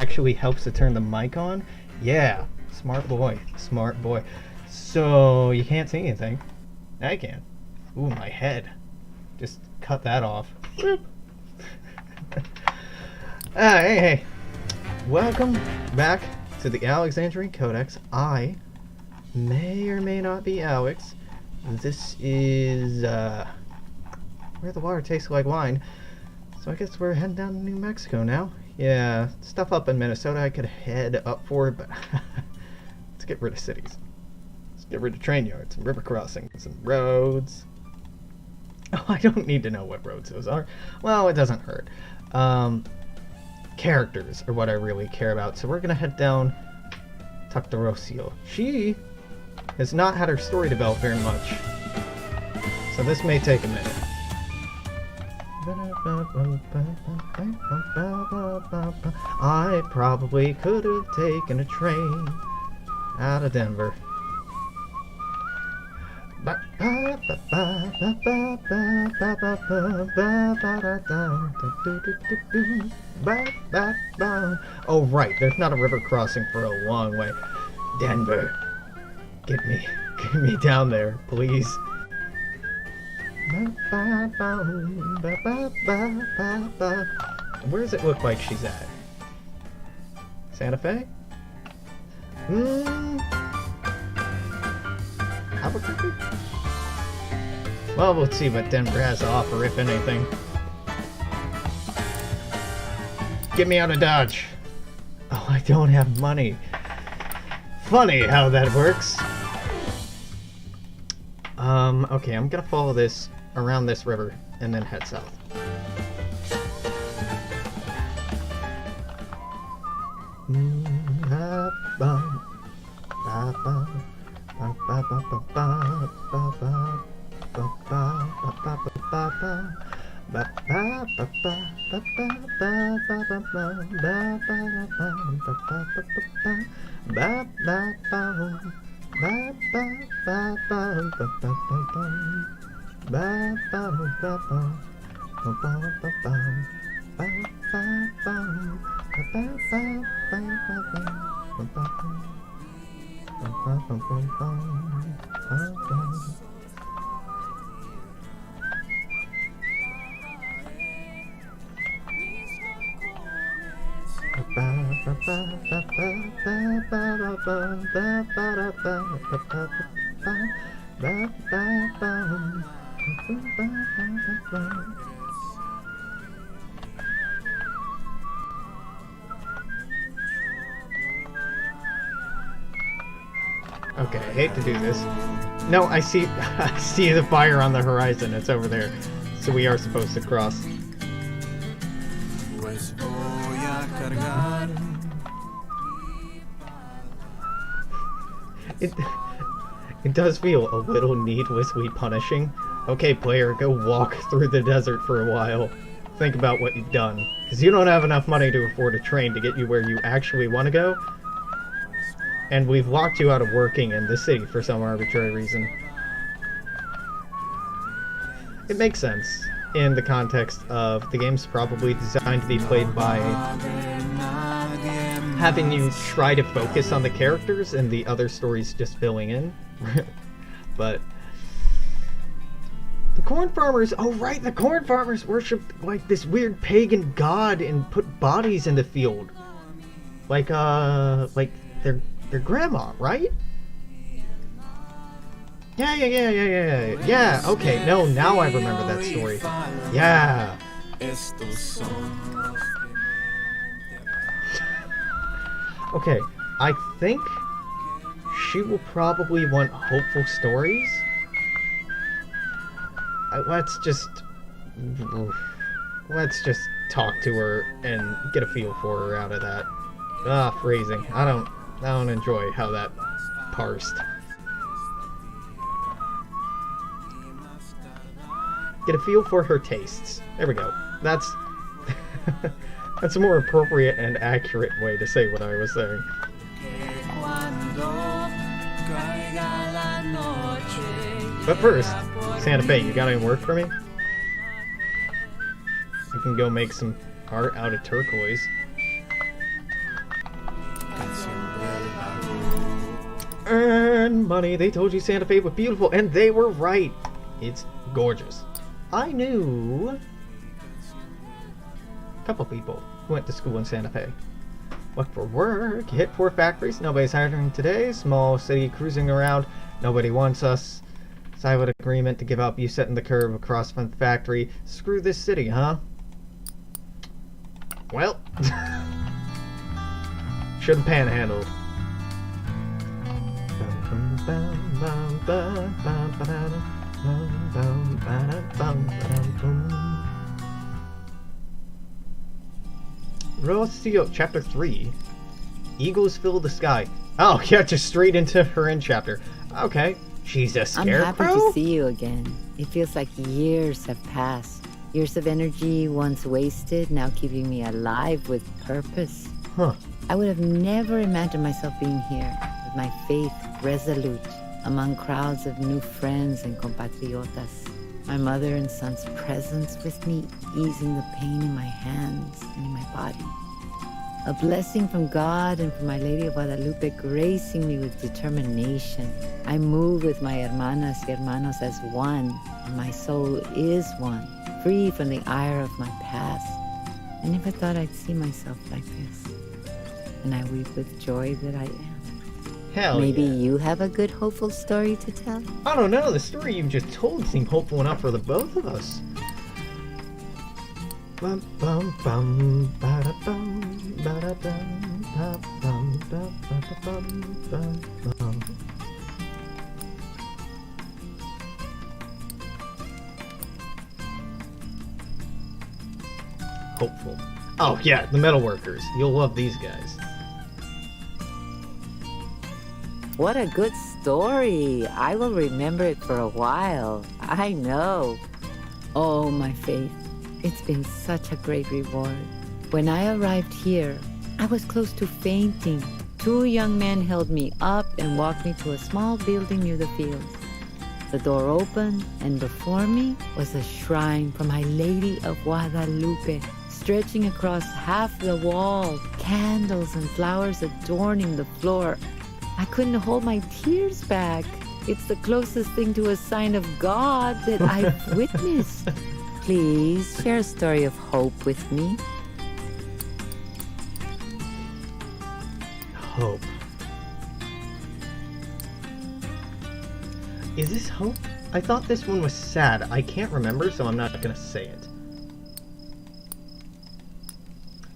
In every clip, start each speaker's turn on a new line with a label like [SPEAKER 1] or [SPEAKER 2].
[SPEAKER 1] actually helps to turn the mic on. Yeah, smart boy, smart boy. So you can't see anything. Now you can. Ooh, my head. Just cut that off. Hey. Welcome back to the Alexandrian Codex. I may or may not be Alex. This is, where the water tastes like wine. So I guess we're heading down to New Mexico now. Yeah, stuff up in Minnesota I could head up for, but let's get rid of cities. Let's get rid of train yards and river crossings and roads. Oh, I don't need to know what roads those are. Well, it doesn't hurt. Characters are what I really care about. So we're gonna head down Rocio. She has not had her story develop very much, so this may take a minute. I probably could have taken a train out of Denver. Oh right, there's not a river crossing for a long way. Denver, get me down there, please. Where does it look like she's at? Santa Fe? Albuquerque? Well, let's see what Denver has to offer, if anything. Get me out of Dodge. Oh, I don't have money. Funny how that works. Okay, I'm gonna follow this around this river and then head south. Okay, I hate to do this. No, I see the fire on the horizon. It's over there. So we are supposed to cross. It does feel a little needlessly punishing. Okay, player, go walk through the desert for a while. Think about what you've done. Because you don't have enough money to afford a train to get you where you actually want to go. And we've locked you out of working in the city for some arbitrary reason. It makes sense in the context of the game's probably designed to be played by having you try to focus on the characters and the other stories just filling in. But the corn farmers, oh right, the corn farmers worshipped like this weird pagan god and put bodies in the field. Like their grandma, right? Yeah, okay, no, now I remember that story. Yeah. Okay, I think she will probably want hopeful stories. Let's just talk to her and get a feel for her out of that. Phrasing. I don't enjoy how that parsed. Get a feel for her tastes. There we go. That's that's a more appropriate and accurate way to say what I was saying. But first, Santa Fe, you got any work for me? I can go make some art out of turquoise. Earn money. They told you Santa Fe was beautiful, and they were right. It's gorgeous. I knew a couple people who went to school in Santa Fe. Look for work, hit 4 factories. Nobody's hiring today. Small city cruising around. Nobody wants us. Silent agreement to give up. You set in the curve across from the factory. Screw this city, huh? Well, should've panhandled. Rocio, chapter 3. Eagles fill the sky. Oh, yeah, just straight into her end chapter. Okay. She's a scarecrow?
[SPEAKER 2] I'm happy to see you again. It feels like years have passed. Years of energy once wasted, now keeping me alive with purpose.
[SPEAKER 1] Huh.
[SPEAKER 2] I would have never imagined myself being here, with my faith resolute, among crowds of new friends and compatriotas. My mother and son's presence with me, easing the pain in my hands and in my body. A blessing from God and from My Lady of Guadalupe gracing me with determination. I move with my hermanas y hermanos as one, and my soul is one, free from the ire of my past. I never thought I'd see myself like this, and I weep with joy that I am.
[SPEAKER 1] Hell
[SPEAKER 2] Maybe
[SPEAKER 1] yeah.
[SPEAKER 2] you have a good, hopeful story to tell?
[SPEAKER 1] I don't know, the story you've just told seemed hopeful enough for the both of us. Bum bum bum ba bum ba bum ba bum ba bum bum bum. Hopeful. Oh yeah, the metalworkers. You'll love these guys.
[SPEAKER 2] What a good story. I will remember it for a while. I know. Oh, my faith. It's been such a great reward. When I arrived here, I was close to fainting. 2 young men held me up and walked me to a small building near the fields. The door opened, and before me was a shrine for My Lady of Guadalupe, stretching across half the wall, candles and flowers adorning the floor. I couldn't hold my tears back. It's the closest thing to a sign of God that I've witnessed. Please share a story of hope with me.
[SPEAKER 1] Hope. Is this hope? I thought this one was sad. I can't remember, so I'm not gonna say it.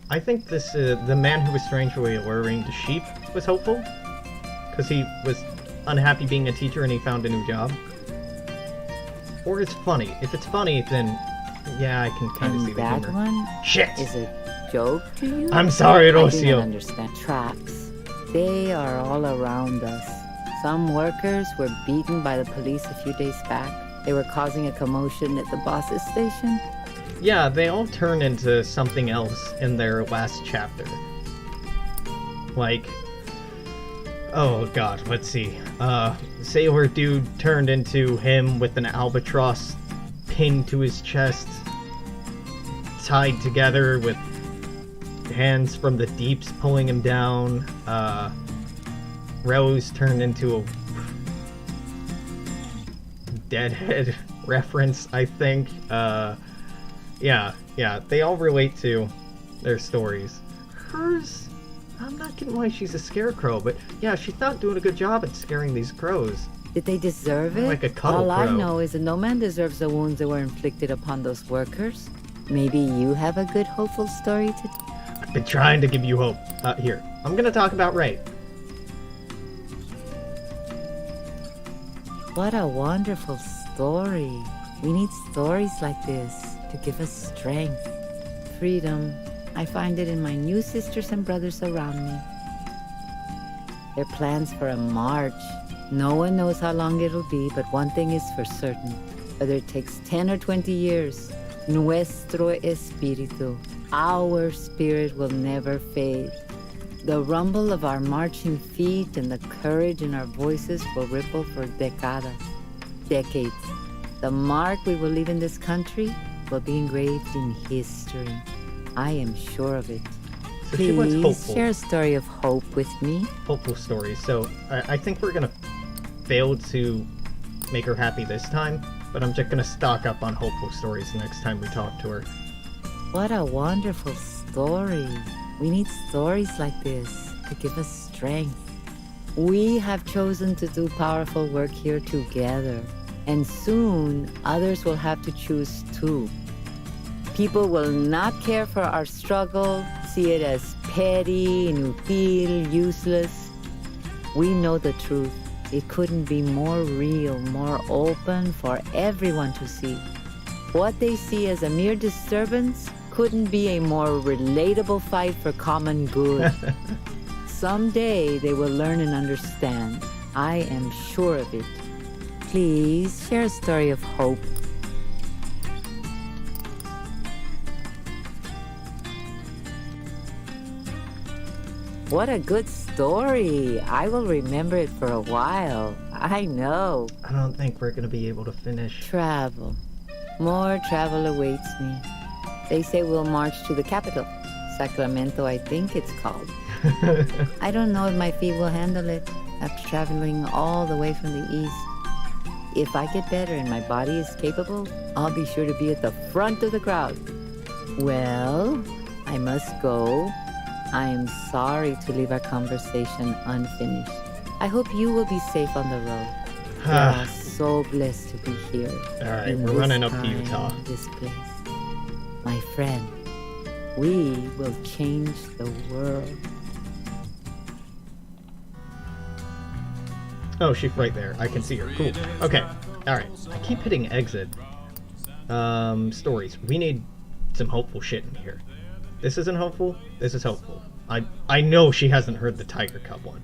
[SPEAKER 1] I think this, the man who was strangely alluring the sheep was hopeful. Because he was unhappy being a teacher and he found a new job. Or it's funny. If it's funny, then yeah, I can kind of see the
[SPEAKER 2] that
[SPEAKER 1] humor.
[SPEAKER 2] one
[SPEAKER 1] Shit!
[SPEAKER 2] is a joke to you?
[SPEAKER 1] I'm sorry,
[SPEAKER 2] I do
[SPEAKER 1] Rocio.
[SPEAKER 2] not understand. Traps. They are all around us. Some workers were beaten by the police a few days back. They were causing a commotion at the boss's station.
[SPEAKER 1] Yeah, they all turn into something else in their last chapter. Like, oh god, let's see. Sailor dude turned into him with an albatross pinned to his chest, tied together with hands from the deeps pulling him down. Rose turned into a Deadhead reference, I think. Yeah, they all relate to their stories. Hers, I'm not getting why she's a scarecrow, but yeah, she's not doing a good job at scaring these crows.
[SPEAKER 2] Did they deserve it?
[SPEAKER 1] Like a cuddle
[SPEAKER 2] All I
[SPEAKER 1] crow.
[SPEAKER 2] know is that no man deserves the wounds that were inflicted upon those workers. Maybe you have a good, hopeful story to tell?
[SPEAKER 1] I've been trying to give you hope. Here, I'm gonna talk about Ray.
[SPEAKER 2] What a wonderful story. We need stories like this to give us strength, freedom. I find it in my new sisters and brothers around me. Their plans for a march. No one knows how long it'll be, but one thing is for certain. Whether it takes 10 or 20 years, nuestro espíritu, our spirit will never fade. The rumble of our marching feet and the courage in our voices will ripple for decades. The mark we will leave in this country will be engraved in history. I am sure of it.
[SPEAKER 1] So she wants
[SPEAKER 2] Please
[SPEAKER 1] hopeful.
[SPEAKER 2] share a story of hope with me.
[SPEAKER 1] Hopeful stories. So I think we're gonna fail to make her happy this time, but I'm just gonna stock up on hopeful stories next time we talk to her.
[SPEAKER 2] What a wonderful story. We need stories like this to give us strength. We have chosen to do powerful work here together, and soon others will have to choose too. People will not care for our struggle, see it as petty, inutile, useless. We know the truth. It couldn't be more real, more open for everyone to see. What they see as a mere disturbance couldn't be a more relatable fight for common good. Someday they will learn and understand. I am sure of it. Please share a story of hope. What a good story. I will remember it for a while. I know.
[SPEAKER 1] I don't think we're gonna be able to finish.
[SPEAKER 2] Travel. More travel awaits me. They say we'll march to the capital. Sacramento, I think it's called. I don't know if my feet will handle it after traveling all the way from the east. If I get better and my body is capable, I'll be sure to be at the front of the crowd. Well, I must go. I am sorry to leave our conversation unfinished. I hope you will be safe on the road. We are so blessed to be here.
[SPEAKER 1] All right,
[SPEAKER 2] in
[SPEAKER 1] we're
[SPEAKER 2] this
[SPEAKER 1] running up to
[SPEAKER 2] time,
[SPEAKER 1] Utah.
[SPEAKER 2] This place. My friend, we will change the world.
[SPEAKER 1] Oh, she's right there. I can see her. Cool. Okay. Alright. I keep hitting exit. Stories. We need some hopeful shit in here. This isn't hopeful. This is hopeful. I know she hasn't heard the Tiger Cub one.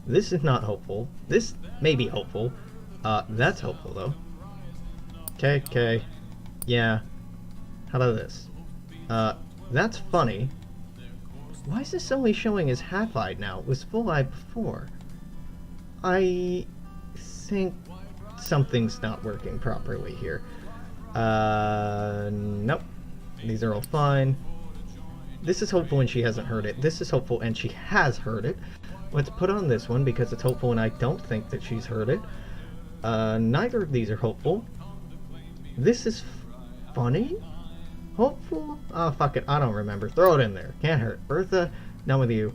[SPEAKER 1] This is not hopeful. This may be hopeful. That's hopeful, though. Okay. Yeah. How about this? That's funny. Why is this only showing as half-eyed now? It was full-eyed before. I think something's not working properly here. Nope. These are all fine. This is hopeful and she hasn't heard it. This is hopeful and she has heard it. Let's put on this one because it's hopeful and I don't think that she's heard it. Neither of these are hopeful. This is funny? Hopeful? Oh, fuck it. I don't remember. Throw it in there. Can't hurt. Bertha, done with you.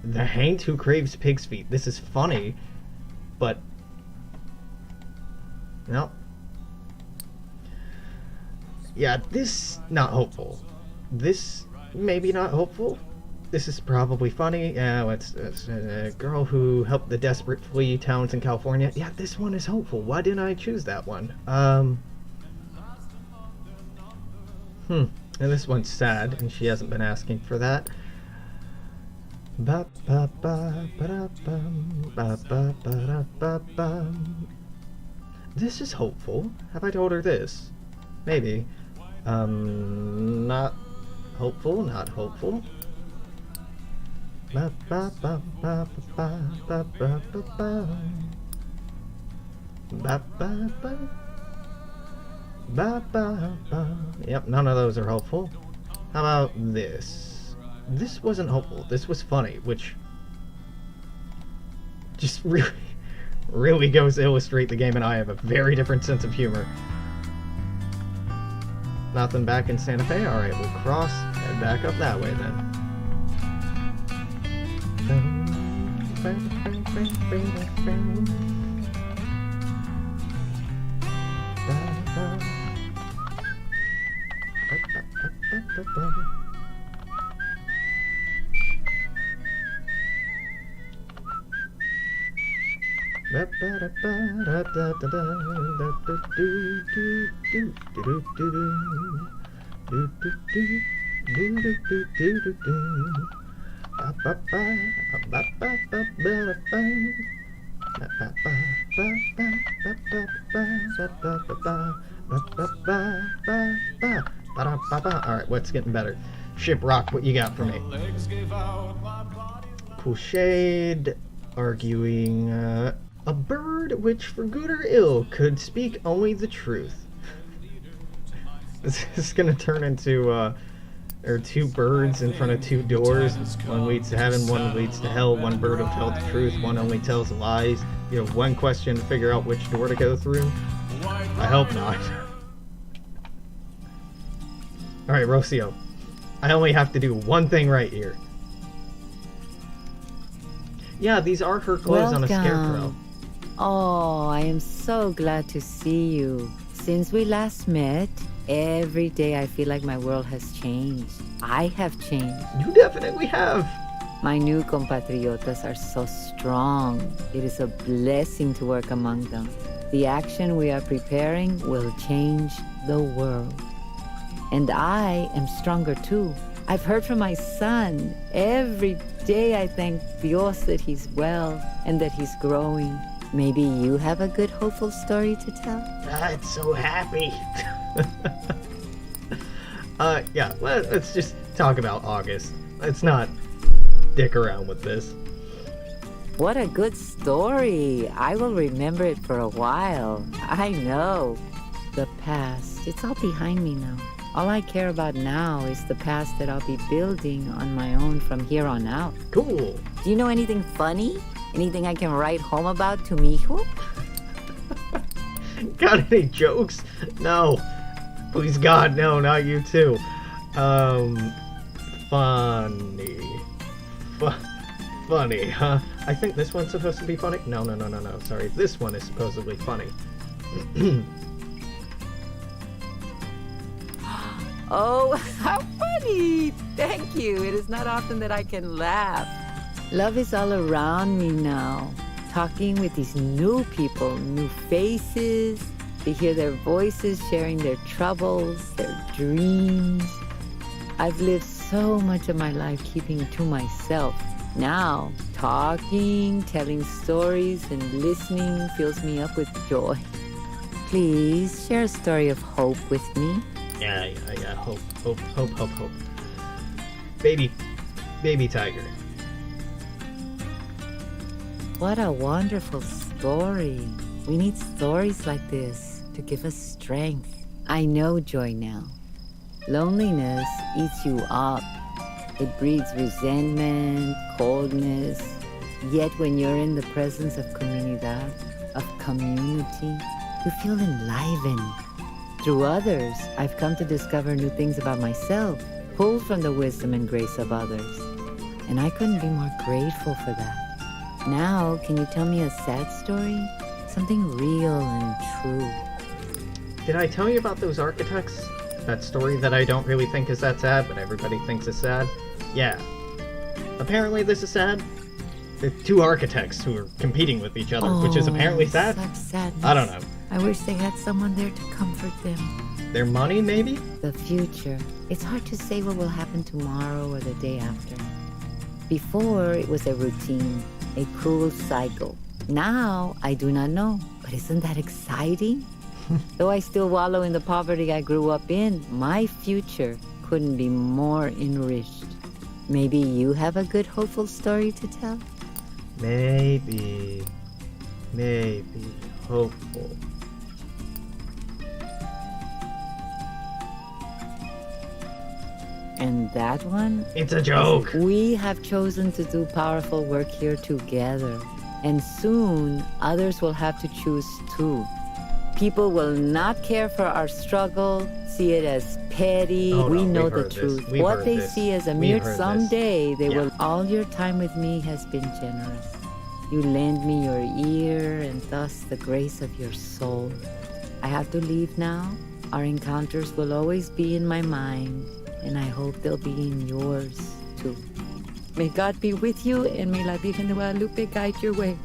[SPEAKER 1] The Haint Who Craves Pig's Feet. This is funny, but... no. Yeah, this, not hopeful. This, maybe not hopeful. This is probably funny. Yeah, it's a girl who helped the desperate flee towns in California. Yeah, this one is hopeful. Why didn't I choose that one? And this one's sad, and she hasn't been asking for that. This is hopeful. Have I told her this? Maybe. Not hopeful, not hopeful. Yep, none of those are hopeful. How about this? This wasn't hopeful. This was funny, which just really goes to illustrate the game, and I have a very different sense of humor. Nothing back in Santa Fe? Alright, we'll cross, head back up that way then. Alright, what's getting better? Shiprock, what you got for me? Cliched, arguing, a bird which, for good or ill, could speak only the truth. This is gonna turn into, There are two birds in front of two doors. One leads to heaven, one leads to hell. One bird will tell the truth, one only tells lies. You have one question to figure out which door to go through. I hope not. Alright, Rocio. I only have to do one thing right here. Yeah, these are her clothes on a scarecrow.
[SPEAKER 2] Oh, I am so glad to see you. Since we last met, every day I feel like my world has changed. I have changed.
[SPEAKER 1] You definitely have.
[SPEAKER 2] My new compatriotas are so strong. It is a blessing to work among them. The action we are preparing will change the world. And I am stronger too. I've heard from my son. Every day I thank Dios that he's well and that he's growing. Maybe you have a good, hopeful story to tell?
[SPEAKER 1] I'm so happy. Yeah, let's just talk about August. Let's not dick around with this.
[SPEAKER 2] What a good story. I will remember it for a while. I know. The past, it's all behind me now. All I care about now is the past that I'll be building on my own from here on out.
[SPEAKER 1] Cool.
[SPEAKER 2] Do you know anything funny? Anything I can write home about to Mijo?
[SPEAKER 1] Got any jokes? No. Please God, no, not you too. Funny. Funny, huh? I think this one's supposed to be funny. No. Sorry, this one is supposedly funny.
[SPEAKER 2] Oh, how funny! Thank you. It is not often that I can laugh. Love is all around me now. Talking with these new people, new faces. To hear their voices, sharing their troubles, their dreams. I've lived so much of my life keeping to myself. Now, talking, telling stories, and listening fills me up with joy. Please share a story of hope with me.
[SPEAKER 1] Yeah. Hope. Baby tiger.
[SPEAKER 2] What a wonderful story. We need stories like this to give us strength. I know joy now. Loneliness eats you up. It breeds resentment, coldness. Yet when you're in the presence of comunidad, of community, you feel enlivened. Through others, I've come to discover new things about myself, pulled from the wisdom and grace of others. And I couldn't be more grateful for that. Now, can you tell me a sad story? Something real and true.
[SPEAKER 1] Did I tell you about those architects? That story that I don't really think is that sad, but everybody thinks is sad? Yeah. Apparently this is sad. The two architects who are competing with each other, which is apparently sad.
[SPEAKER 2] Such sadness.
[SPEAKER 1] I don't know.
[SPEAKER 2] I wish they had someone there to comfort them.
[SPEAKER 1] Their money, maybe?
[SPEAKER 2] The future. It's hard to say what will happen tomorrow or the day after. Before, it was a routine, a cruel cycle. Now, I do not know. But isn't that exciting? Though I still wallow in the poverty I grew up in, my future couldn't be more enriched. Maybe you have a good, hopeful story to tell?
[SPEAKER 1] Maybe. Hopeful.
[SPEAKER 2] And that one?
[SPEAKER 1] It's a joke!
[SPEAKER 2] We have chosen to do powerful work here together. And soon, others will have to choose too. People will not care for our struggle, see it as petty. We know the truth. What they see as a mere someday, they will. All your time with me has been generous. You lend me your ear and thus the grace of your soul. I have to leave now. Our encounters will always be in my mind, and I hope they'll be in yours too. May God be with you, and may La Virgen de Guadalupe guide your way.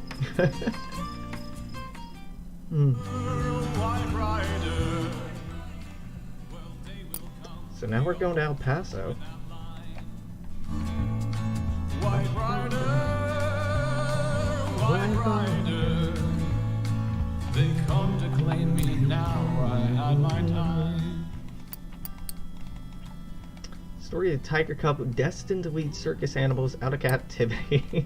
[SPEAKER 1] So now we're going to El Paso.
[SPEAKER 3] White rider, they come to claim me now. I had my time.
[SPEAKER 1] Story of tiger cub destined to lead circus animals out of captivity.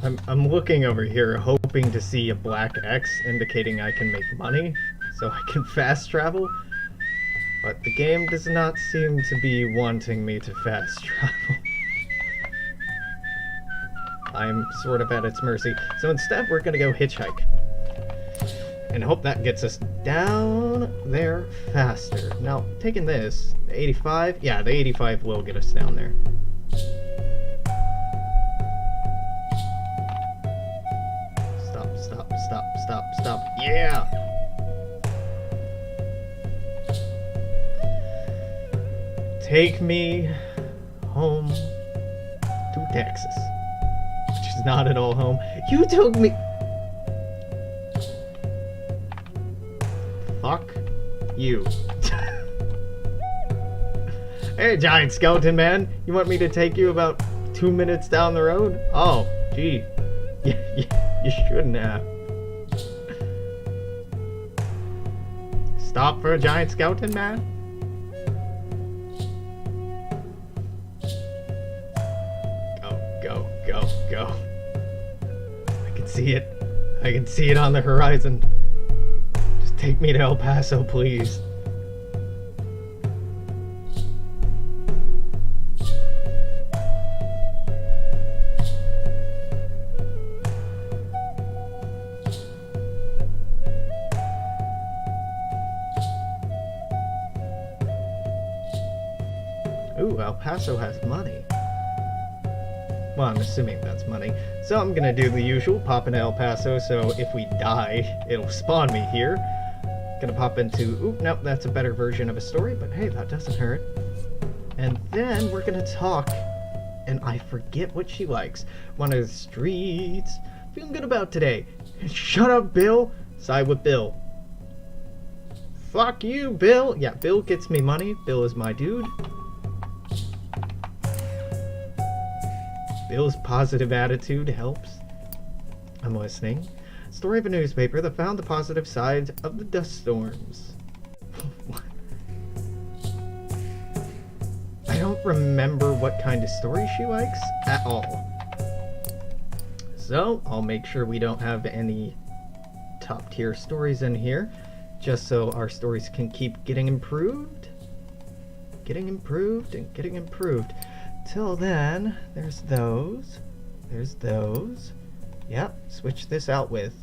[SPEAKER 1] I'm looking over here hoping to see a black X indicating I can make money so I can fast travel. But the game does not seem to be wanting me to fast travel. I'm sort of at its mercy. So instead, we're gonna go hitchhike. And hope that gets us down there faster. Now, taking this, the 85, yeah, the 85 will get us down there. Stop, stop, stop, stop, stop, yeah! Take me home to Texas. Which is not at all home. You took me... Fuck you. Hey, giant skeleton man. You want me to take you about 2 minutes down the road? Oh, gee. You shouldn't have. Stop for a giant skeleton man? Go. I can see it. I can see it on the horizon. Just take me to El Paso, please. Ooh, El Paso has money. Well, I'm assuming that's money. So I'm gonna do the usual, pop into El Paso, so if we die, it'll spawn me here. Gonna pop into, ooh, nope, that's a better version of a story, but hey, that doesn't hurt. And then we're gonna talk, and I forget what she likes. One of the streets. Feeling good about today. Shut up, Bill. Side with Bill. Fuck you, Bill. Yeah, Bill gets me money. Bill is my dude. Bill's positive attitude helps. I'm listening. Story of a newspaper that found the positive side of the dust storms. What? I don't remember what kind of story she likes at all. So, I'll make sure we don't have any top tier stories in here, just so our stories can keep getting improved. Getting improved and getting improved. Till then, there's those. There's those. Yep, switch this out with,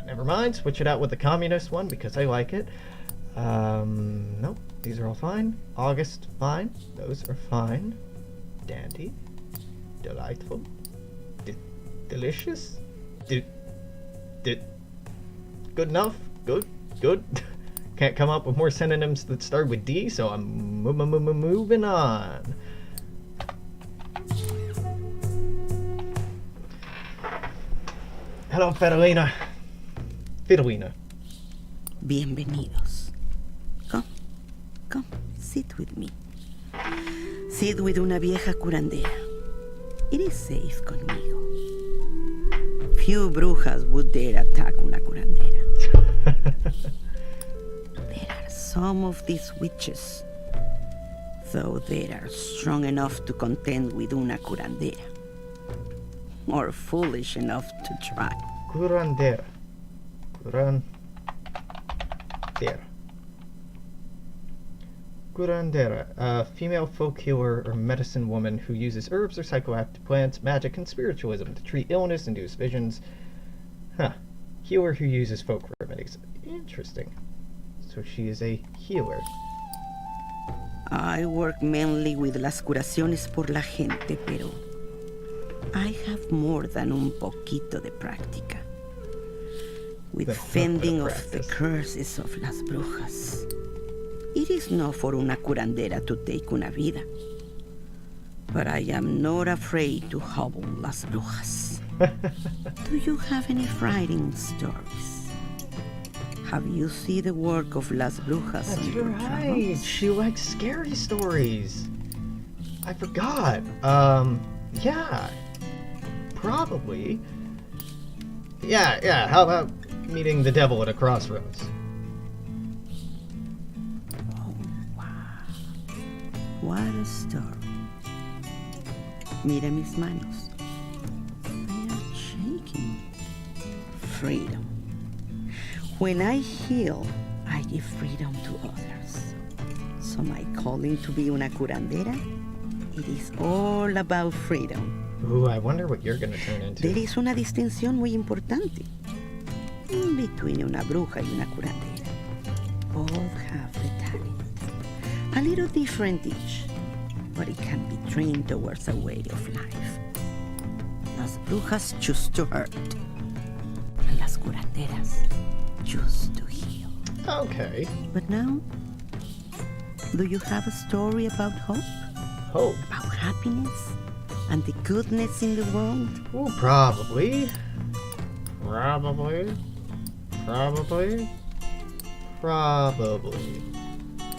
[SPEAKER 1] never mind, switch it out with the communist one because I like it. Nope, these are all fine. August, fine. Those are fine. Dandy. Delightful. Delicious. Good enough. Good. Can't come up with more synonyms that start with D, so I'm moving on. Hello, Fidelina.
[SPEAKER 4] Bienvenidos. Come, sit with me. Sit with una vieja curandera. It is safe conmigo. Few brujas would dare attack una curandera. There are some of these witches, though they are strong enough to contend with una curandera. Or foolish enough to try.
[SPEAKER 1] Curandera. Curandera, a female folk healer or medicine woman who uses herbs or psychoactive plants, magic, and spiritualism to treat illness, induce visions. Healer who uses folk remedies. Interesting. So she is a healer.
[SPEAKER 4] I work mainly with las curaciones por la gente, pero I have more than un poquito de práctica. With fending off the curses of las brujas. It is not for una curandera to take una vida. But I am not afraid to hobble las brujas. Do you have any frightening stories? Have you seen the work of las brujas?
[SPEAKER 1] That's right. She likes scary stories. I forgot. Yeah. Probably. Yeah. How about meeting the devil at a crossroads?
[SPEAKER 4] Oh, wow. What a story. Mira mis manos. They are freedom. When I heal, I give freedom to others. So my calling to be una curandera, it is all about freedom.
[SPEAKER 1] Ooh, I wonder what you're gonna turn into.
[SPEAKER 4] There is una distinción muy importante between una bruja y una curandera. Both have the talent. A little different each, but it can be trained towards a way of life. Las brujas choose to hurt, and las curanderas choose to heal.
[SPEAKER 1] Okay.
[SPEAKER 4] But now, do you have a story about hope?
[SPEAKER 1] Hope.
[SPEAKER 4] About happiness? And the goodness in the world?
[SPEAKER 1] Ooh, probably. Probably. Probably. Probably.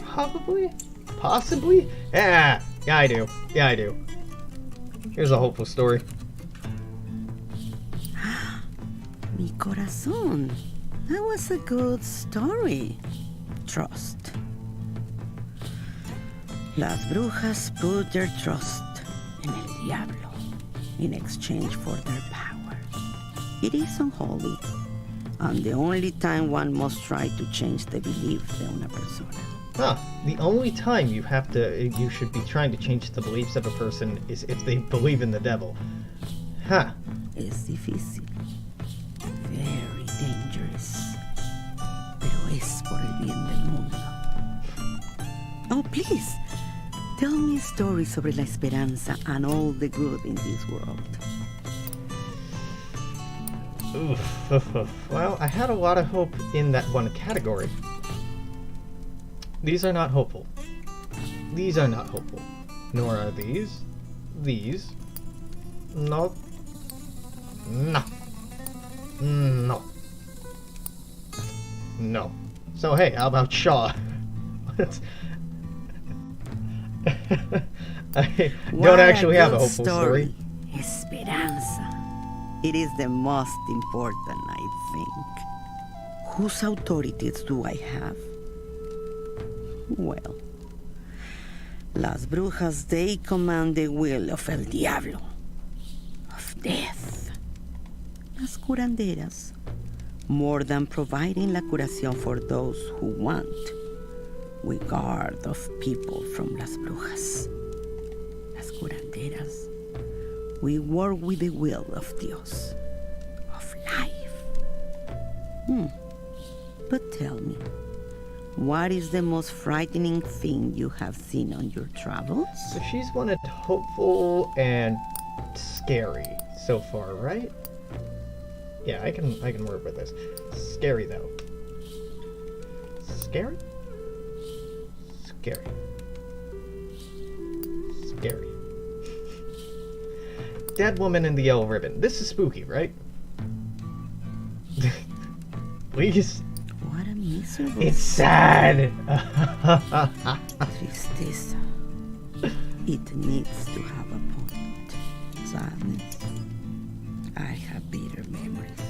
[SPEAKER 1] Probably? Possibly? Yeah, I do. Yeah, I do. Here's a hopeful story.
[SPEAKER 4] Mi corazón. That was a good story. Trust. Las brujas put their trust in el diablo in exchange for their power. It is unholy, and the only time one must try to change the belief de una persona.
[SPEAKER 1] Huh. The only time you should be trying to change the beliefs of a person is if they believe in the devil. Huh.
[SPEAKER 4] Es difícil. Very dangerous. Pero es por el bien del mundo. Oh, please. Tell me a story sobre la esperanza and all the good in this world.
[SPEAKER 1] Oof. Well, I had a lot of hope in that one category. These are not hopeful. These are not hopeful. Nor are these. These. No. No. No. No. So hey, how about Shaw? I don't actually have a hopeful story.
[SPEAKER 4] Esperanza. It is the most important, I think. Whose authorities do I have? Well, las brujas, they command the will of el diablo, of death. Las curanderas, more than providing la curación for those who want, we guard of people from las brujas. Las curanderas, we work with the will of Dios, of life. But tell me, what is the most frightening thing you have seen on your travels?
[SPEAKER 1] So she's wanted hopeful and scary so far, right? Yeah, I can work with this. Scary though. Scary? Scary. Scary. Dead woman in the yellow ribbon. This is spooky, right? Please.
[SPEAKER 4] What a miserable...
[SPEAKER 1] It's sad.
[SPEAKER 4] Tristeza. It needs to have a point. Sadness. I have bitter memories.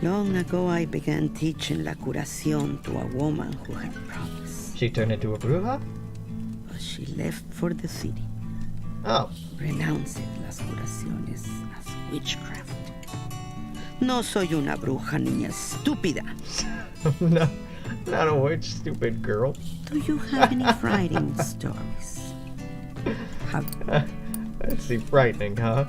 [SPEAKER 4] Long ago I began teaching la curación to a woman who had promised.
[SPEAKER 1] She turned into a bruja?
[SPEAKER 4] But she left for the city.
[SPEAKER 1] Oh.
[SPEAKER 4] Renouncing las curaciones as witchcraft. No soy una bruja, niña estúpida.
[SPEAKER 1] No, not a witch, stupid girl.
[SPEAKER 4] Do you have any frightening stories?
[SPEAKER 1] Let's see, frightening, huh?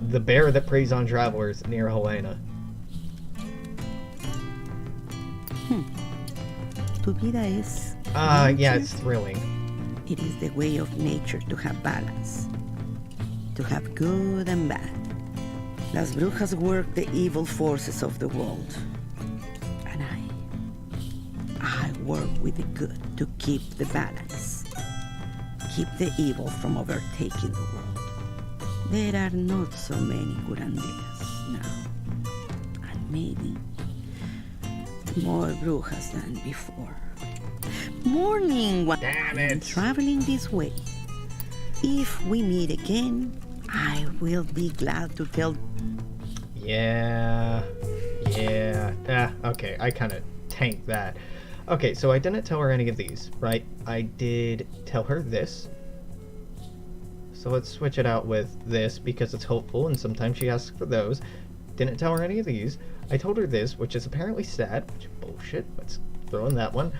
[SPEAKER 1] The bear that preys on travelers near Helena.
[SPEAKER 4] Tu vida es...
[SPEAKER 1] Yeah, it's thrilling.
[SPEAKER 4] It is the way of nature to have balance. To have good and bad. Las brujas work the evil forces of the world. And I work with the good to keep the balance. Keep the evil from overtaking the world. There are not so many curanderas now. And maybe more brujas than before. Morning,
[SPEAKER 1] Damn it.
[SPEAKER 4] traveling this way. If we meet again, I will be glad to tell.
[SPEAKER 1] Yeah. Okay, I kind of tanked that. Okay, so I didn't tell her any of these, right? I did tell her this. So let's switch it out with this because it's hopeful and sometimes she asks for those. Didn't tell her any of these. I told her this, which is apparently sad, which is bullshit. Let's throw in that one.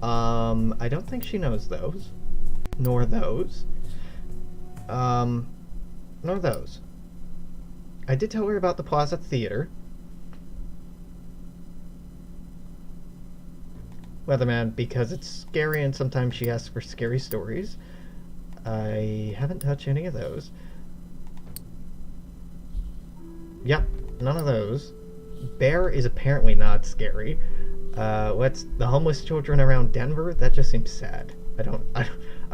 [SPEAKER 1] I don't think she knows those. Nor those. Nor those. I did tell her about the Plaza Theater. Weatherman, because it's scary and sometimes she asks for scary stories. I haven't touched any of those. Yep, none of those. Bear is apparently not scary. What's the homeless children around Denver? That just seems sad. I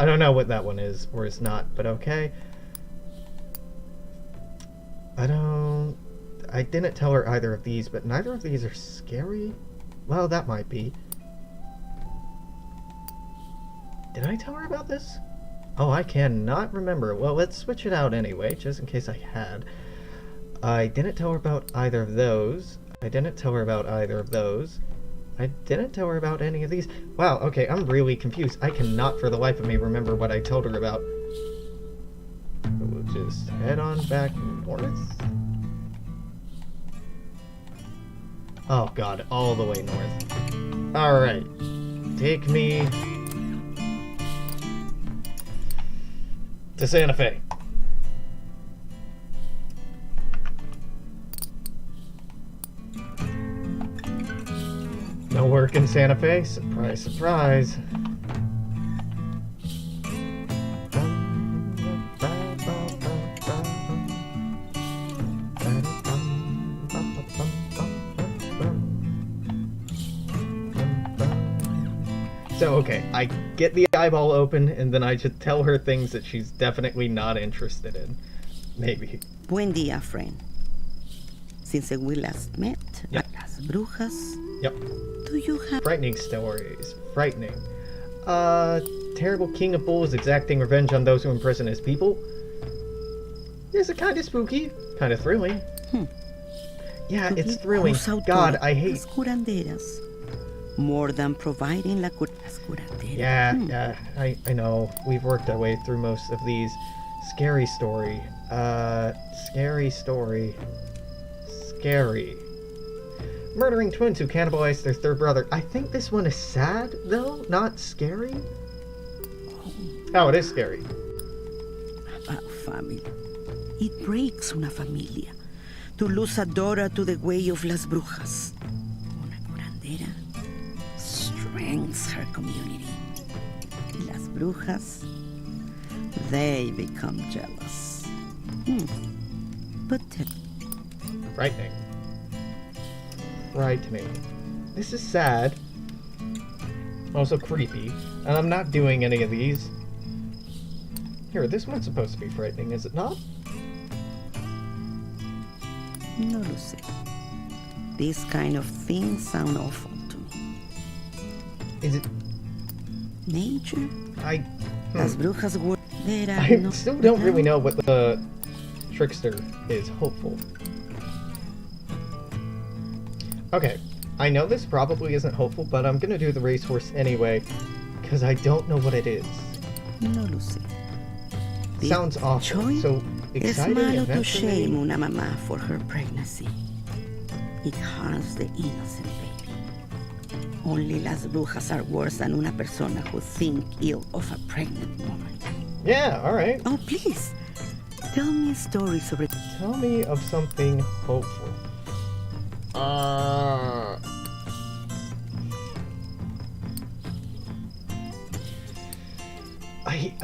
[SPEAKER 1] don't know what that one is or is not, but okay. I didn't tell her either of these, but neither of these are scary. Well, that might be. Did I tell her about this? Oh, I cannot remember. Well, let's switch it out anyway, just in case I had. I didn't tell her about either of those. I didn't tell her about either of those. I didn't tell her about any of these. Wow, okay, I'm really confused. I cannot for the life of me remember what I told her about. So we'll just head on back north. Oh god, all the way north. Alright. Take me to Santa Fe. No work in Santa Fe? Surprise, surprise. So, okay, I get the eyeball open, and then I just tell her things that she's definitely not interested in. Maybe.
[SPEAKER 4] Buen día, friend. Since we last met
[SPEAKER 1] Yep.
[SPEAKER 4] at Las Brujas,
[SPEAKER 1] Yep.
[SPEAKER 4] do you have...
[SPEAKER 1] Frightening stories. Frightening. Terrible king of bulls exacting revenge on those who imprison his people. Is it kind of spooky? Kind of thrilling. Yeah, it's thrilling. God, I hate...
[SPEAKER 4] Las curanderas. More than providing las curanderas.
[SPEAKER 1] Yeah, I know. We've worked our way through most of these. Scary story. Scary story. Scary. Murdering twins who cannibalized their third brother. I think this one is sad, though, not scary. Oh, it is scary.
[SPEAKER 4] About family. It breaks una familia to lose a daughter to the way of las brujas. Una curandera strengthens her community. Las brujas, they become jealous. But
[SPEAKER 1] Frightening. Frightening. This is sad. Also creepy. And I'm not doing any of these. Here, this one's supposed to be frightening, is it not?
[SPEAKER 4] no lo sé. These kind of things sound awful to me.
[SPEAKER 1] Is it...
[SPEAKER 4] Nature?
[SPEAKER 1] I
[SPEAKER 4] Las brujas were there.
[SPEAKER 1] I still don't really know what the trickster is. Hopeful. Okay, I know this probably isn't hopeful, but I'm gonna do the racehorse anyway, because I don't know what it is.
[SPEAKER 4] No lo sé.
[SPEAKER 1] Sounds awful.
[SPEAKER 4] Joy
[SPEAKER 1] So
[SPEAKER 4] es
[SPEAKER 1] exciting,
[SPEAKER 4] malo to
[SPEAKER 1] adventure,
[SPEAKER 4] shame
[SPEAKER 1] maybe?
[SPEAKER 4] una mamá for her pregnancy. It harms the innocent baby. Only las brujas are worse than una persona who think ill of a pregnant woman.
[SPEAKER 1] Yeah, alright.
[SPEAKER 4] Oh, please, tell me a story sobre...
[SPEAKER 1] Tell me of something hopeful.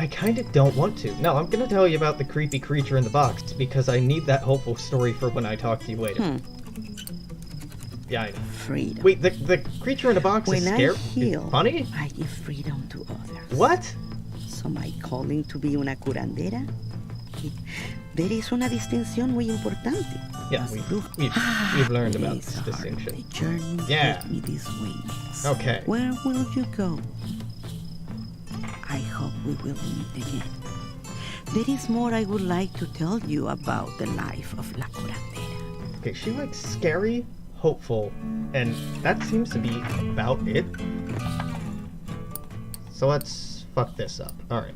[SPEAKER 1] I kind of don't want to. No, I'm gonna tell you about the creepy creature in the box because I need that hopeful story for when I talk to you later. Yeah, I know.
[SPEAKER 4] Freedom.
[SPEAKER 1] Wait, the creature in the box
[SPEAKER 4] When
[SPEAKER 1] is
[SPEAKER 4] I
[SPEAKER 1] scary?
[SPEAKER 4] heal,
[SPEAKER 1] Funny?
[SPEAKER 4] I give freedom to others.
[SPEAKER 1] What?
[SPEAKER 4] So my calling to be una curandera? There is una distinción muy importante.
[SPEAKER 1] Yeah,
[SPEAKER 4] Las
[SPEAKER 1] we've
[SPEAKER 4] brujas-
[SPEAKER 1] learned
[SPEAKER 4] It
[SPEAKER 1] about
[SPEAKER 4] is
[SPEAKER 1] this
[SPEAKER 4] hard.
[SPEAKER 1] distinction.
[SPEAKER 4] The journey
[SPEAKER 1] Yeah.
[SPEAKER 4] gave me these wings.
[SPEAKER 1] Okay.
[SPEAKER 4] Where will you go? I hope we will meet again. There is more I would like to tell you about the life of La Curandera.
[SPEAKER 1] Okay, she likes scary, hopeful, and that seems to be about it. So let's fuck this up. Alright.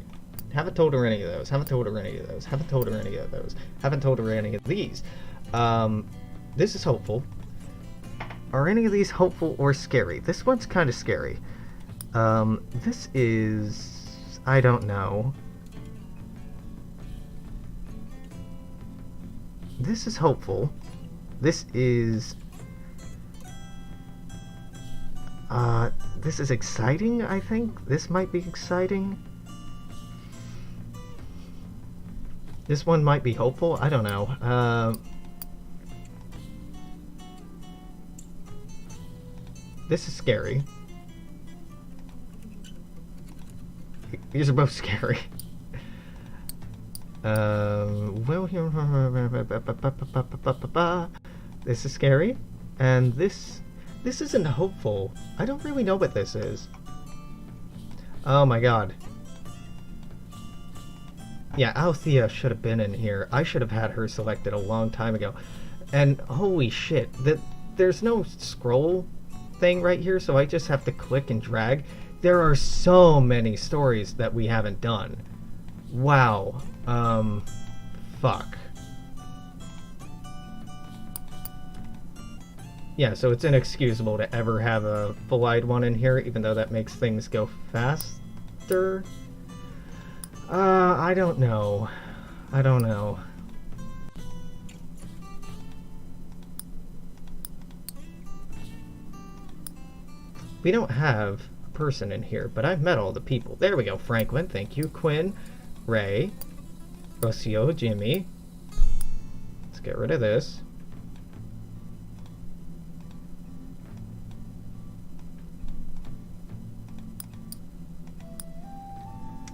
[SPEAKER 1] Haven't told her any of those. Haven't told her any of those. Haven't told her any of those. Haven't told her any of these. This is hopeful. Are any of these hopeful or scary? This one's kind of scary. This is... I don't know. This is hopeful. This is... this is exciting, I think. This might be exciting. This one might be hopeful. I don't know. This is scary. These are both scary. Well, this is scary, and this isn't hopeful. I don't really know what this is. Oh my god. Yeah, Althea should have been in here. I should have had her selected a long time ago. And holy shit, there's no scroll thing right here, so I just have to click and drag. There are so many stories that we haven't done. Wow. Fuck. Yeah, so it's inexcusable to ever have a full-eyed one in here, even though that makes things go faster. I don't know. I don't know. We don't have a person in here, but I've met all the people. There we go. Franklin, thank you. Quinn, Ray, Rocio, Jimmy. Let's get rid of this.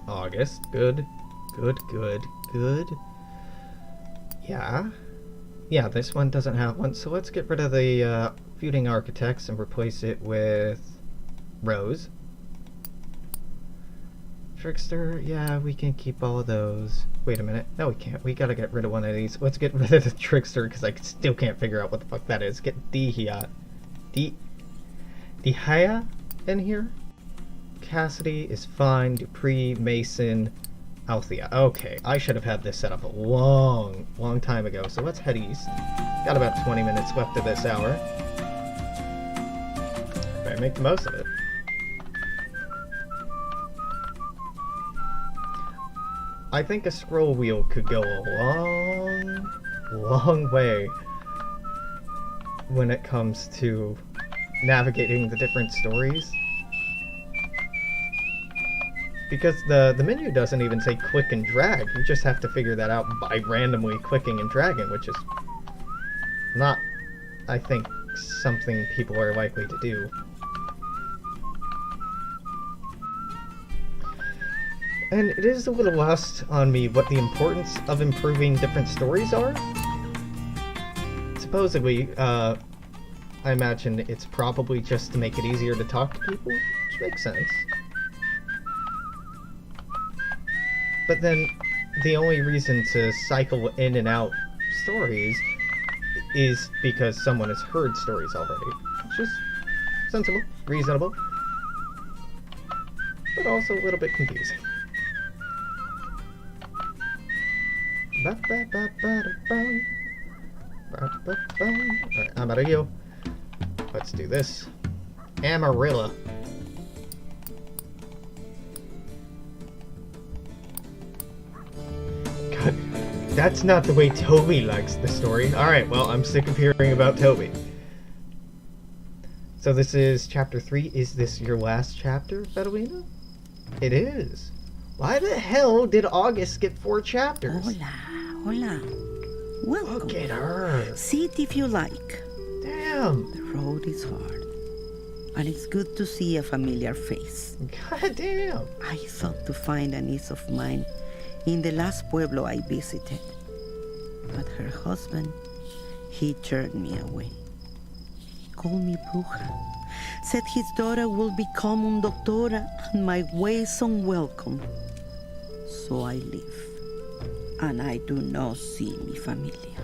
[SPEAKER 1] August, good. Yeah. Yeah, this one doesn't have one, so let's get rid of the feuding architects and replace it with Rose. Trickster, yeah, we can keep all of those. Wait a minute. No, we can't. We gotta get rid of one of these. Let's get rid of the Trickster, because I still can't figure out what the fuck that is. Get Dehia in here. Cassidy is fine. Dupree, Mason, Althea. Okay, I should have had this set up a long time ago. So let's head east. Got about 20 minutes left of this hour. Better make the most of it. I think a scroll wheel could go a long way when it comes to navigating the different stories. Because the menu doesn't even say click and drag. You just have to figure that out by randomly clicking and dragging, which is not, I think, something people are likely to do. And it is a little lost on me what the importance of improving different stories are. Supposedly, I imagine it's probably just to make it easier to talk to people, which makes sense. But then, the only reason to cycle in and out stories is because someone has heard stories already. Which is sensible, reasonable, but also a little bit confusing. Alright, Amarillo. Let's do this. Amarilla. God, that's not the way Toby likes the story. Alright, well, I'm sick of hearing about Toby. So this is chapter 3. Is this your last chapter, Bedouina? It is. Why the hell did August get 4 chapters?
[SPEAKER 4] Hola. Welcome.
[SPEAKER 1] Look at her.
[SPEAKER 4] Sit if you like.
[SPEAKER 1] Damn.
[SPEAKER 4] The road is hard, and it's good to see a familiar face.
[SPEAKER 1] God damn.
[SPEAKER 4] I thought to find a niece of mine in the last pueblo I visited, but her husband, he turned me away. Called me bruja. Said his daughter will become un doctora and my ways unwelcome. So I leave, and I do not see mi familia.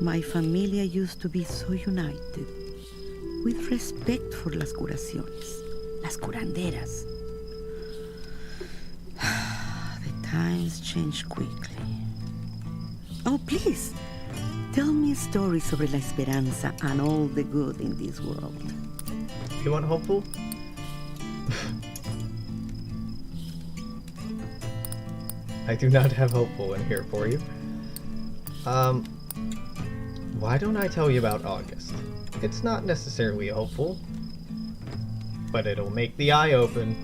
[SPEAKER 4] My familia used to be so united, with respect for las curaciones, las curanderas. The Times change quickly. Oh, please, tell me a story sobre la esperanza and all the good in this world.
[SPEAKER 1] You want hopeful? I do not have hopeful in here for you. Why don't I tell you about August? It's not necessarily hopeful, but it'll make the eye open.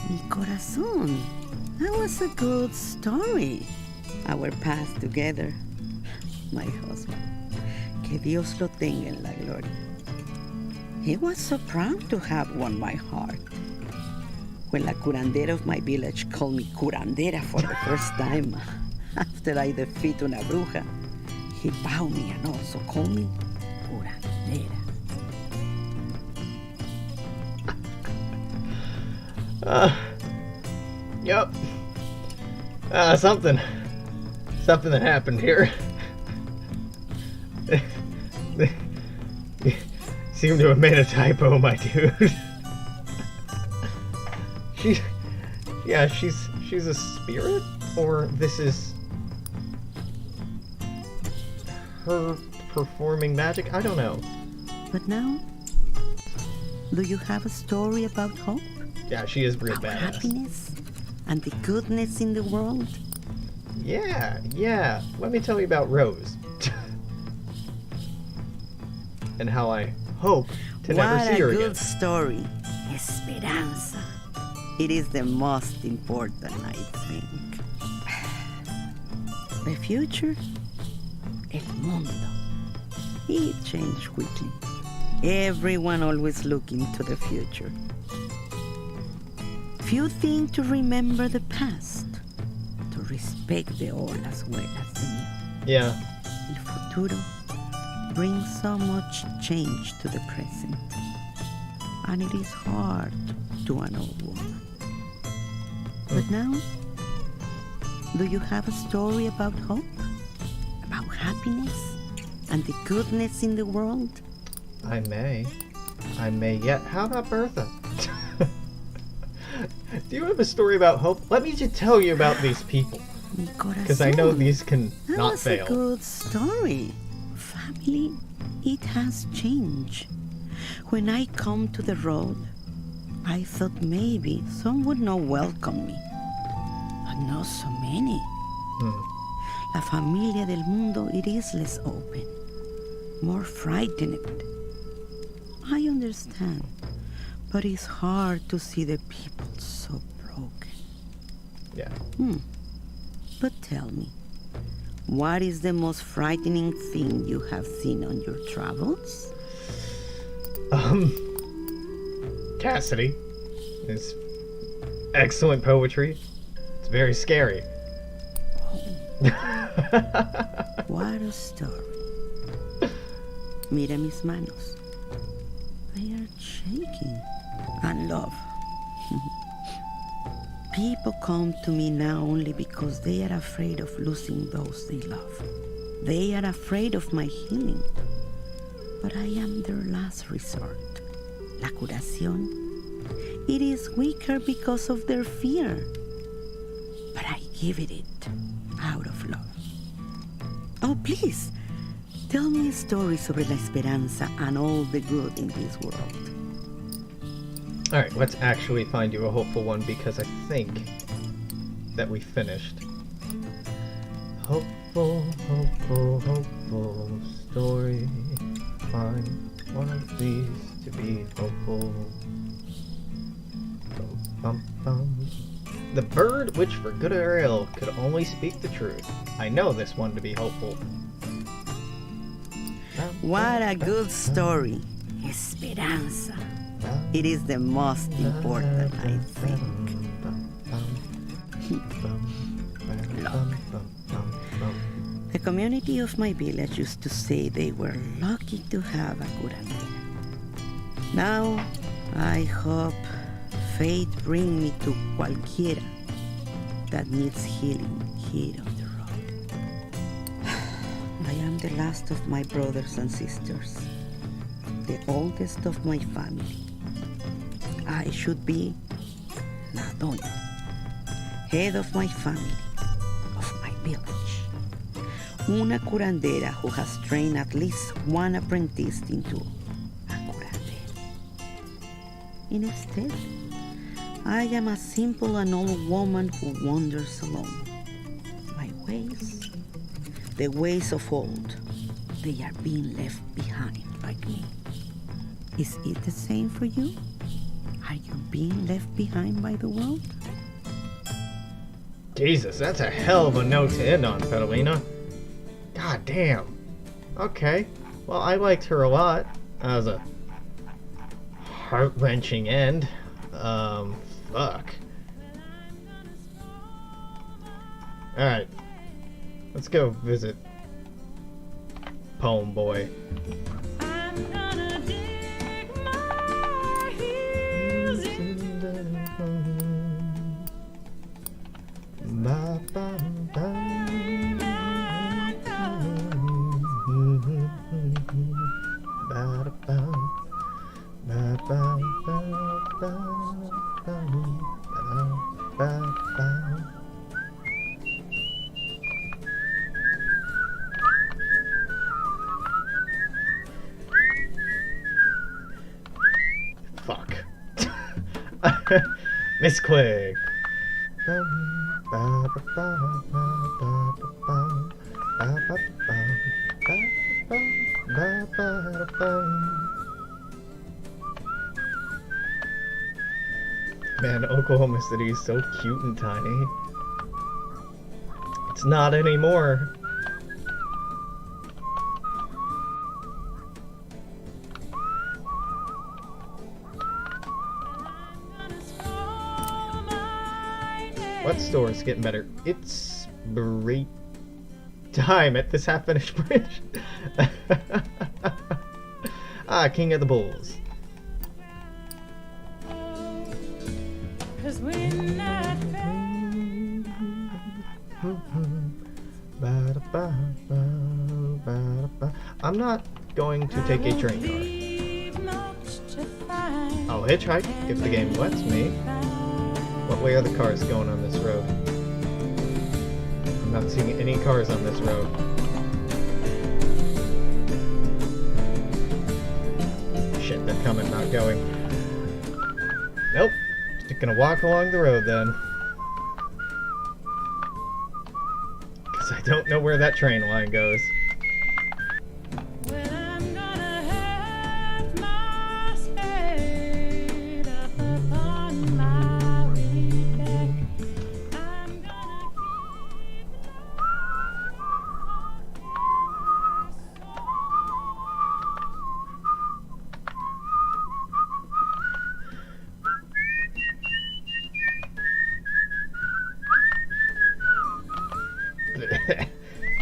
[SPEAKER 4] Mi corazón. That was a good story. Our past together. My husband. Que Dios lo tenga en la gloria. He was so proud to have won my heart. When la curandera of my village called me curandera for the first time, after I defeat una bruja, he bowed me and also called me curandera.
[SPEAKER 1] Yep. Something that happened here. Seem to have made a typo, my dude. She's a spirit? Or this is her performing magic? I don't know.
[SPEAKER 4] But now, do you have a story about hope?
[SPEAKER 1] Yeah, she is real
[SPEAKER 4] About
[SPEAKER 1] badass.
[SPEAKER 4] happiness and the goodness in the world?
[SPEAKER 1] Yeah. Let me tell you about Rose. And how I hope to never see her
[SPEAKER 4] What a
[SPEAKER 1] again.
[SPEAKER 4] good story. Esperanza. It is the most important, I think. The future? El mundo. It changed quickly. Everyone always looking to the future. Few think to remember the past, to respect the old as well as the new.
[SPEAKER 1] Yeah.
[SPEAKER 4] El futuro brings so much change to the present, and it is hard to an old woman. But now, do you have a story about hope? About happiness and the goodness in the world?
[SPEAKER 1] I may yet. How about Bertha? Do you have a story about hope? Let me just tell you about these people,
[SPEAKER 4] Mi
[SPEAKER 1] because I know
[SPEAKER 4] corazón.
[SPEAKER 1] these can
[SPEAKER 4] That
[SPEAKER 1] not
[SPEAKER 4] was
[SPEAKER 1] fail.
[SPEAKER 4] a good story. Family, it has changed. When I come to the road, I thought maybe some would not welcome me. But not so many. La familia del mundo, it is less open, more frightened. I understand, but it's hard to see the people so broken.
[SPEAKER 1] Yeah.
[SPEAKER 4] But tell me, what is the most frightening thing you have seen on your travels?
[SPEAKER 1] Cassidy. It's excellent poetry. It's very scary.
[SPEAKER 4] What a story. Mira mis manos. They are shaking. And love. People come to me now only because they are afraid of losing those they love. They are afraid of my healing. But I am their last resort. La curación. It is weaker because of their fear. But I give it out of love. Oh, please, tell me a story sobre la esperanza and all the good in this world.
[SPEAKER 1] Alright, let's actually find you a hopeful one, because I think that we finished. Hopeful story. Find one of these to be hopeful. Bum, bum, bum. The bird which for good or ill could only speak the truth. I know this one to be hopeful.
[SPEAKER 4] What a good story. Esperanza. It is the most important, I think. The community of my village used to say they were lucky to have a curandera. Now, I hope fate bring me to cualquiera that needs healing here on the road. I am the last of my brothers and sisters, the oldest of my family. I should be not Antonio, head of my family, of my village. Una curandera who has trained at least one apprentice into a curandera. Instead, I am a simple and old woman who wanders alone. My ways, the ways of old, they are being left behind like me. Is it the same for you? Are you being left behind by the world?
[SPEAKER 1] Jesus, that's a hell of a note to end on, Petalina. God damn. Okay. Well, I liked her a lot. That was a heart-wrenching end. Fuck. Alright. Let's go visit Poem Boy.
[SPEAKER 3] I'm gonna dig my heels in.
[SPEAKER 1] Fuck. Miss Quick. Man, Oklahoma City is so cute and tiny. It's not anymore. What store is getting better? It's break time at this half-finished bridge. King of the Bulls.
[SPEAKER 3] 'Cause we're not
[SPEAKER 1] I'm not going to take a train car. I'll hitchhike if the game lets me. What way are the cars going on this road? I'm not seeing any cars on this road. Shit, they're coming, not going. Nope. Just gonna walk along the road then. Because I don't know where that train line goes.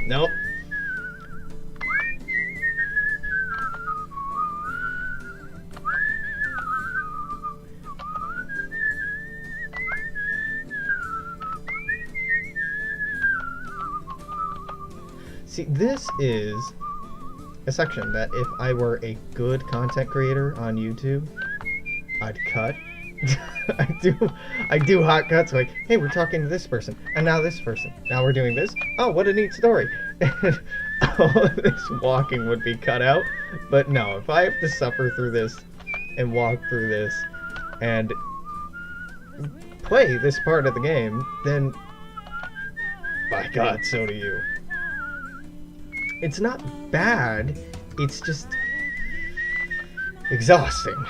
[SPEAKER 1] Nope. See, this is a section that if I were a good content creator on YouTube, I'd cut. I do hot cuts like, hey, we're talking to this person, and now this person. Now we're doing this. Oh, what a neat story. And all of this walking would be cut out. But no, if I have to suffer through this and walk through this and play this part of the game, then by God, so do you. It's not bad, it's just exhausting.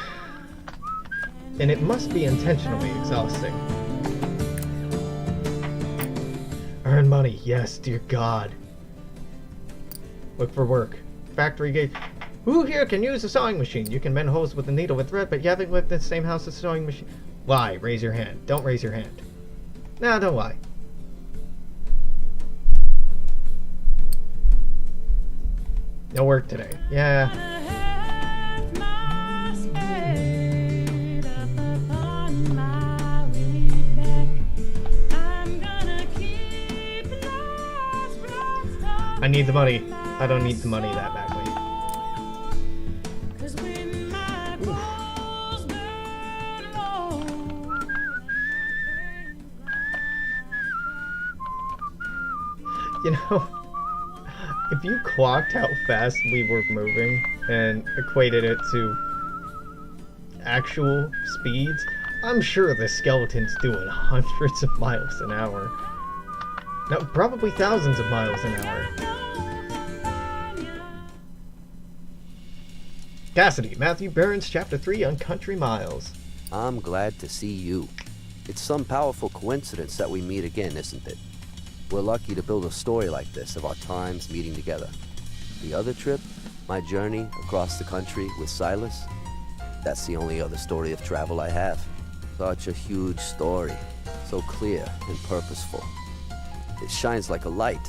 [SPEAKER 1] And it must be intentionally exhausting. Earn money, yes, dear God. Look for work. Factory gate. Who here can use a sewing machine? You can mend holes with a needle and thread, but you haven't lived in the same house as a sewing machine. Lie, raise your hand. Don't raise your hand. Nah, don't lie. No work today. Yeah. I need the money. I don't need the money that badly. You know, if you clocked how fast we were moving and equated it to actual speeds, I'm sure the skeleton's doing hundreds of miles an hour. No, probably thousands of miles an hour. Cassidy, Matthew Barron's Chapter 3 on Country Miles.
[SPEAKER 5] I'm glad to see you. It's some powerful coincidence that we meet again, isn't it? We're lucky to build a story like this of our times meeting together. The other trip, my journey across the country with Silas, that's the only other story of travel I have. Such a huge story, so clear and purposeful. It shines like a light.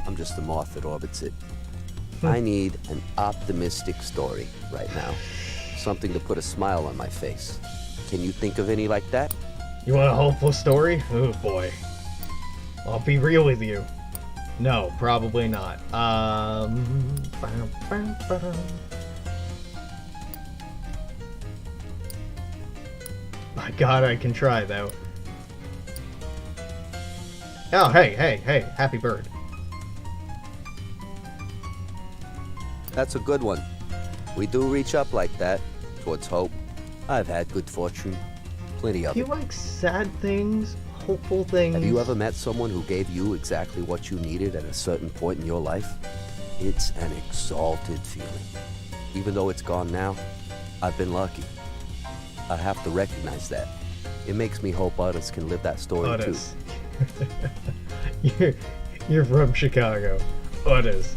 [SPEAKER 5] I'm just the moth that orbits it. I need an optimistic story right now. Something to put a smile on my face. Can you think of any like that?
[SPEAKER 1] You want a hopeful story? Oh boy. I'll be real with you. No, probably not. My God, I can try though. Oh, hey, happy bird.
[SPEAKER 5] That's a good one. We do reach up like that, towards hope. I've had good fortune. Plenty of
[SPEAKER 1] Do you
[SPEAKER 5] it.
[SPEAKER 1] like sad things? Hopeful things?
[SPEAKER 5] Have you ever met someone who gave you exactly what you needed at a certain point in your life? It's an exalted feeling. Even though it's gone now, I've been lucky. I have to recognize that. It makes me hope others can live that story
[SPEAKER 1] Otis. You're from Chicago. Otis.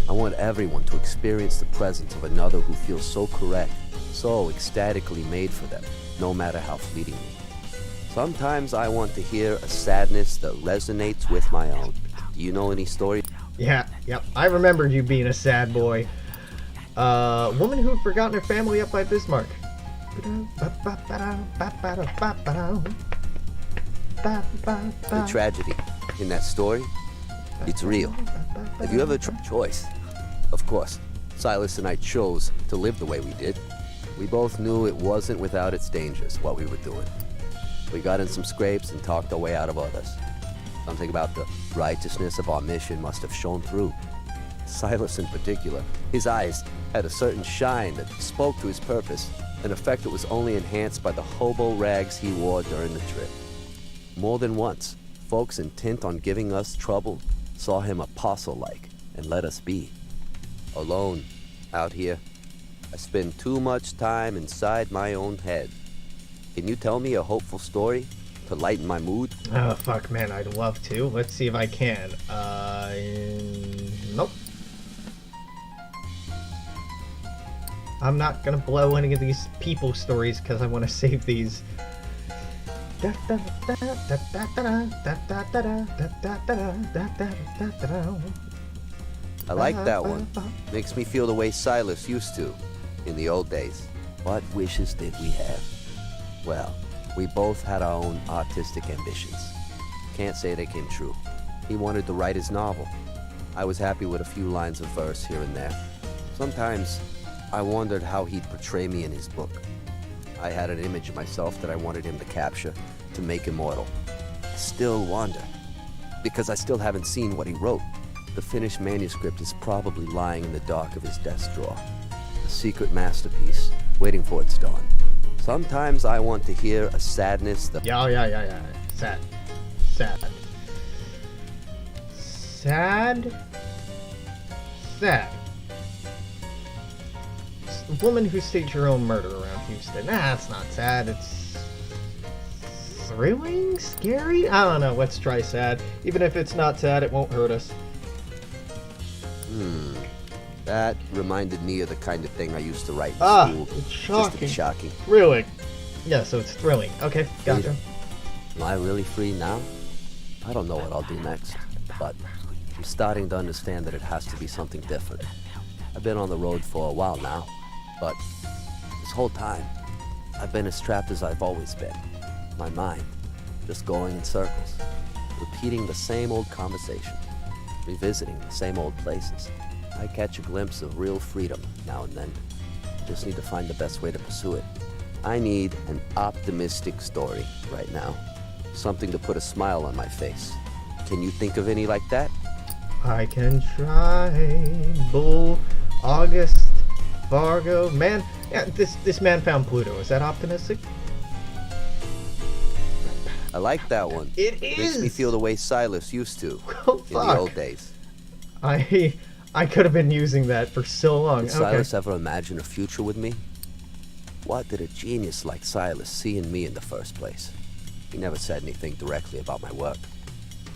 [SPEAKER 5] I want everyone to experience the presence of another who feels so correct, so ecstatically made for them, no matter how fleetingly. Sometimes I want to hear a sadness that resonates with my own. Do you know any stories?
[SPEAKER 1] Yeah, yep. I remember you being a sad boy. Woman who'd forgotten her family up by Bismarck.
[SPEAKER 5] The tragedy in that story, it's real. Have you ever tried choice? Of course, Silas and I chose to live the way we did. We both knew it wasn't without its dangers, what we were doing. We got in some scrapes and talked our way out of others. Something about the righteousness of our mission must have shone through. Silas in particular, his eyes had a certain shine that spoke to his purpose, an effect that was only enhanced by the hobo rags he wore during the trip. More than once, folks intent on giving us trouble saw him apostle-like and let us be. Alone, out here, I spend too much time inside my own head. Can you tell me a hopeful story to lighten my mood?
[SPEAKER 1] Oh, fuck, man, I'd love to. Let's see if I can. Nope. I'm not gonna blow any of these people stories because I want to save these.
[SPEAKER 5] I like that one. Makes me feel the way Silas used to in the old days. What wishes did we have? Well, we both had our own artistic ambitions. Can't say they came true. He wanted to write his novel. I was happy with a few lines of verse here and there. Sometimes I wondered how he'd portray me in his book. I had an image of myself that I wanted him to capture, to make immortal. I still wonder, because I still haven't seen what he wrote. The finished manuscript is probably lying in the dark of his desk drawer. A secret masterpiece, waiting for its dawn. Sometimes I want to hear a sadness that...
[SPEAKER 1] Yeah. Sad. A woman who staged her own murder around Houston. Nah, it's not sad. It's thrilling? Scary? I don't know. Let's try sad. Even if it's not sad, it won't hurt us.
[SPEAKER 5] That reminded me of the kind of thing I used to write in school.
[SPEAKER 1] It's
[SPEAKER 5] Just
[SPEAKER 1] shocking.
[SPEAKER 5] to be shocking.
[SPEAKER 1] Really? Yeah, so it's thrilling. Okay, gotcha.
[SPEAKER 5] Am I really free now? I don't know what I'll do next, but I'm starting to understand that it has to be something different. I've been on the road for a while now, but this whole time, I've been as trapped as I've always been. My mind, just going in circles, repeating the same old conversation, revisiting the same old places. I catch a glimpse of real freedom now and then. Just need to find the best way to pursue it. I need an optimistic story right now. Something to put a smile on my face. Can you think of any like that?
[SPEAKER 1] I can try. Bull, August, Fargo, man. Yeah, this man found Pluto. Is that optimistic?
[SPEAKER 5] I like that one.
[SPEAKER 1] It is.
[SPEAKER 5] Makes me feel the way Silas used to
[SPEAKER 1] Oh,
[SPEAKER 5] in the old days.
[SPEAKER 1] I could have been using that for so long.
[SPEAKER 5] Did Silas ever imagine a future with me? What did a genius like Silas see in me in the first place? He never said anything directly about my work.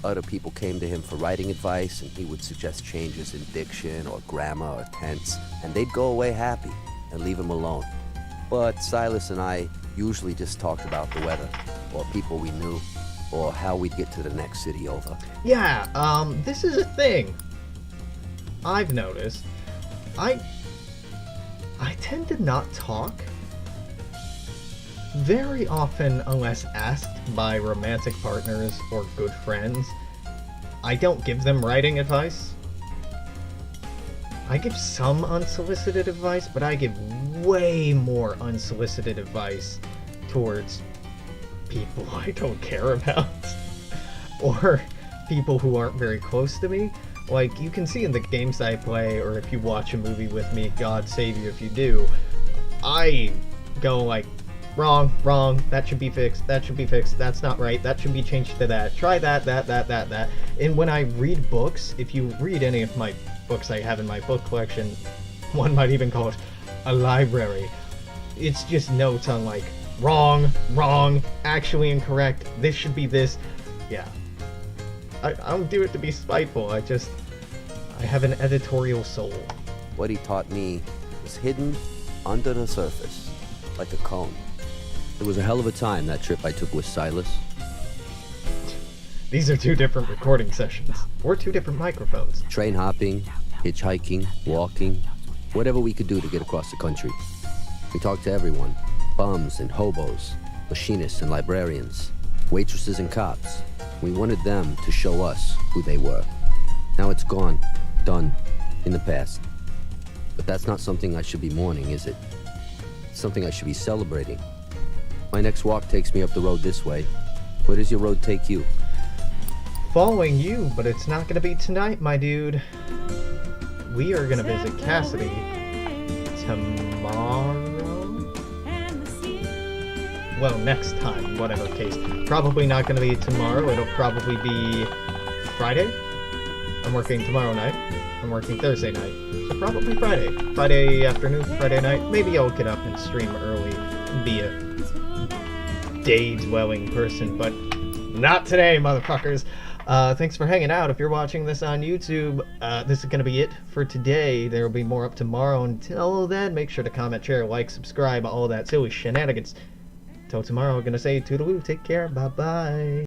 [SPEAKER 5] Other people came to him for writing advice, and he would suggest changes in diction or grammar or tense, and they'd go away happy and leave him alone. But Silas and I usually just talked about the weather, or people we knew, or how we'd get to the next city over.
[SPEAKER 1] Yeah, this is a thing I've noticed. I tend to not talk very often unless asked by romantic partners or good friends. I don't give them writing advice. I give some unsolicited advice, but I give way more unsolicited advice towards people I don't care about or people who aren't very close to me. Like, you can see in the games I play, or if you watch a movie with me, God save you if you do, I go like, wrong, that should be fixed, that's not right, that should be changed to that, try that. And when I read books, if you read any of my books I have in my book collection, one might even call it a library, it's just notes on like, wrong, actually incorrect, this should be this. Yeah. I don't do it to be spiteful, I have an editorial soul.
[SPEAKER 5] What he taught me was hidden under the surface, like a cone. It was a hell of a time, that trip I took with Silas.
[SPEAKER 1] These are two different recording sessions, or two different microphones.
[SPEAKER 5] Train hopping, hitchhiking, walking, whatever we could do to get across the country. We talked to everyone, bums and hobos, machinists and librarians, waitresses and cops. We wanted them to show us who they were. Now it's gone, done, in the past. But that's not something I should be mourning, is it? It's something I should be celebrating. My next walk takes me up the road this way. Where does your road take you?
[SPEAKER 1] Following you, but it's not gonna be tonight, my dude. We are gonna visit Cassidy tomorrow? Well, next time, whatever case. Probably not gonna be tomorrow, it'll probably be Friday? I'm working tomorrow night. I'm working Thursday night. So probably Friday. Friday afternoon, Friday night. Maybe I'll get up and stream early and be a day-dwelling person, but not today, motherfuckers. Thanks for hanging out. If you're watching this on YouTube, this is going to be it for today. There will be more up tomorrow. Until then, make sure to comment, share, like, subscribe, all that silly shenanigans. Till tomorrow, I'm going to say toodaloo, take care, bye-bye.